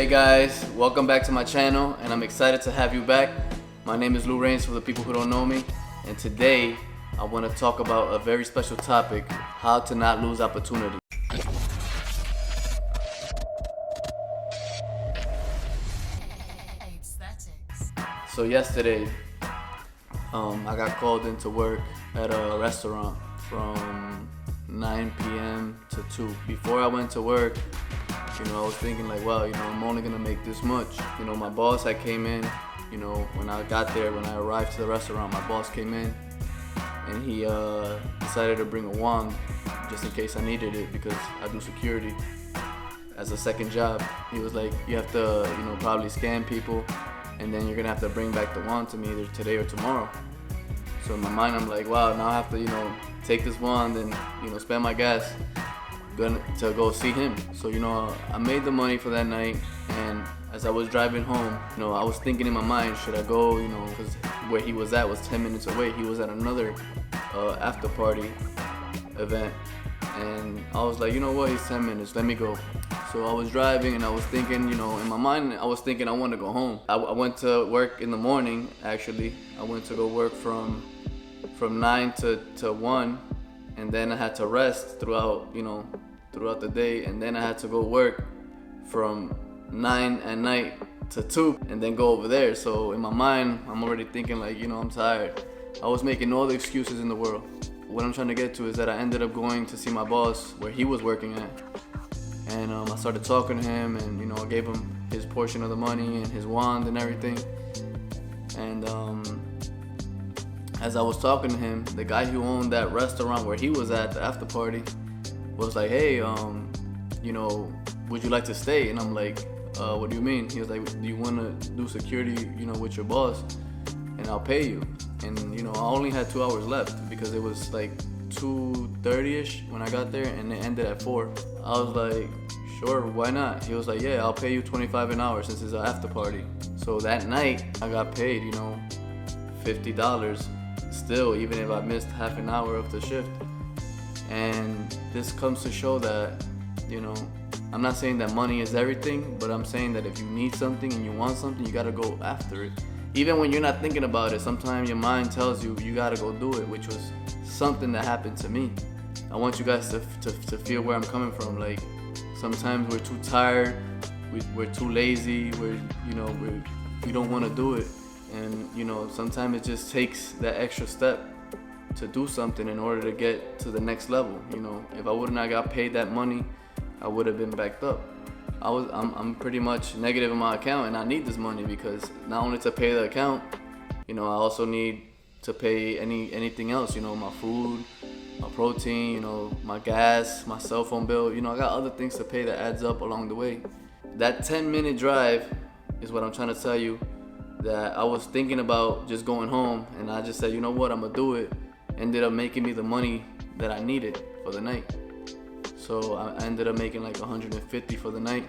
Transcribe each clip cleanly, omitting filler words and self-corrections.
Hey guys, welcome back to my channel, and I'm excited to have you back. My name is Luraynz for the people who don't know me, and today I want to talk about a very special topic: how to not lose opportunity. So yesterday, I got called into work at a restaurant from 9 p.m. to 2. Before I went to work, I was thinking like, wow, I'm only gonna make this much. My boss had came in, when I got there, when I arrived to the restaurant, my boss came in and he decided to bring a wand just in case I needed it because I do security as a second job. He was like, you have to, probably scan people, and then you're gonna have to bring back the wand to me either today or tomorrow. So in my mind, I'm like, wow, now I have to, take this wand and, spend my gas to go see him. So, I made the money for that night, and as I was driving home, I was thinking in my mind, should I go, because where he was at was 10 minutes away. He was at another after party event, and I was like, you know what, he's 10 minutes, let me go. So I was driving and I was thinking, in my mind, I was thinking I want to go home. I went to work in the morning, actually. I went to go work from 9 to 1, and then I had to rest throughout the day, and then I had to go work from 9 at night to 2, and then go over there. So in my mind, I'm already thinking like, I'm tired. I was making all the excuses in the world. What I'm trying to get to is that I ended up going to see my boss where he was working at. And I started talking to him, and I gave him his portion of the money and his wand and everything. And as I was talking to him, the guy who owned that restaurant where he was at the after party was like, hey, would you like to stay? And I'm like, what do you mean? He was like, do you want to do security, with your boss, and I'll pay you. And I only had 2 hours left because it was like 2:30ish when I got there, and it ended at 4. I was like, sure, why not? He was like, yeah, I'll pay you $25 an hour since it's an after party. So that night I got paid, $50 still, even if I missed half an hour of the shift. And this comes to show that, I'm not saying that money is everything, but I'm saying that if you need something and you want something, you gotta go after it. Even when you're not thinking about it, sometimes your mind tells you you gotta go do it, which was something that happened to me. I want you guys to feel where I'm coming from. Like, sometimes we're too tired, we're too lazy, we don't want to do it, and sometimes it just takes that extra step to do something in order to get to the next level. If I wouldn't have got paid that money, I would have been backed up. I'm pretty much negative in my account, and I need this money because not only to pay the account, I also need to pay anything else, my food, my protein, my gas, my cell phone bill. I got other things to pay that adds up along the way. That 10-minute drive is what I'm trying to tell you, that I was thinking about just going home, and I just said, you know what, I'm gonna do it. Ended up making me the money that I needed for the night. So I ended up making like 150 for the night,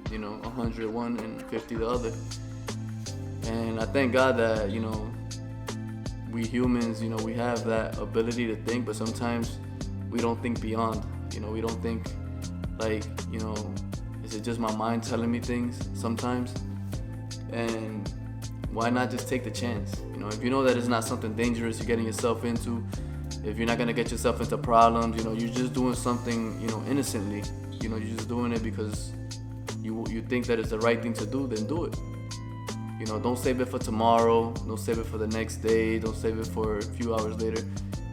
101 and 50 the other. And I thank God that, we humans, we have that ability to think, but sometimes we don't think beyond. We don't think like, is it just my mind telling me things sometimes? And why not just take the chance? If you know that it's not something dangerous you're getting yourself into, if you're not gonna get yourself into problems, you're just doing something, innocently, you're just doing it because you think that it's the right thing to do, then do it. Don't save it for tomorrow, don't save it for the next day, don't save it for a few hours later.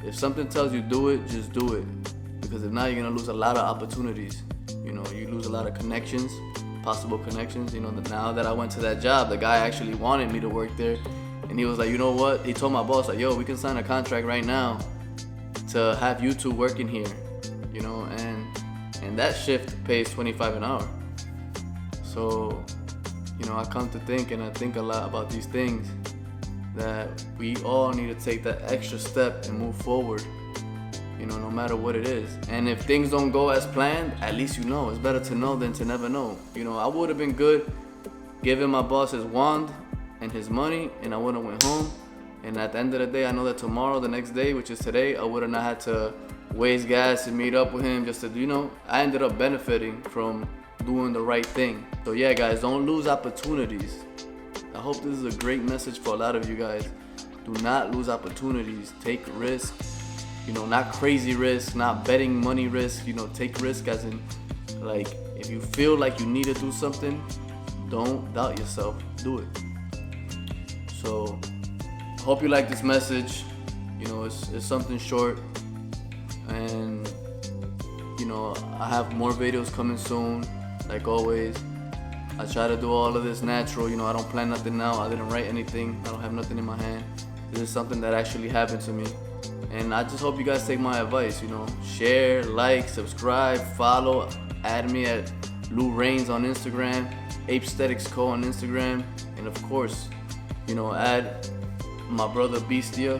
If something tells you do it, just do it. Because if not, you're gonna lose a lot of opportunities. You lose a lot of connections, possible connections. Now that I went to that job, the guy actually wanted me to work there. And he was like, you know what? He told my boss, like, yo, we can sign a contract right now to have you two working here, and that shift pays $25 an hour. So, I come to think, and I think a lot about these things, that we all need to take that extra step and move forward, no matter what it is. And if things don't go as planned, at least it's better to know than to never know. I would have been good giving my boss his wand and his money, and I would have went home. And at the end of the day, I know that tomorrow, the next day, which is today, I would have not had to waste gas and meet up with him just to, I ended up benefiting from doing the right thing. So yeah, guys, don't lose opportunities. I hope this is a great message for a lot of you guys. Do not lose opportunities. Take risk. You know, not crazy risk, not betting money risk. You know, take risk as in, like, if you feel like you need to do something, don't doubt yourself. Do it. So, hope you like this message. You know, it's something short, and you know, I have more videos coming soon, like always. I try to do all of this natural. You know, I don't plan nothing now. I didn't write anything. I don't have nothing in my hand. This is something that actually happened to me, and I just hope you guys take my advice. You know, share, like, subscribe, follow, add me at Luraynz on Instagram, EXCLUDED Co on Instagram, and of course, you know, add my brother Bestia.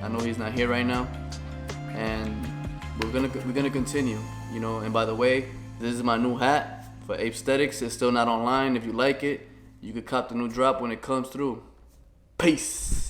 I know he's not here right now, and we're gonna continue. You know, and by the way, this is my new hat for Aesthetics. It's still not online. If you like it, you could cop the new drop when it comes through. Peace.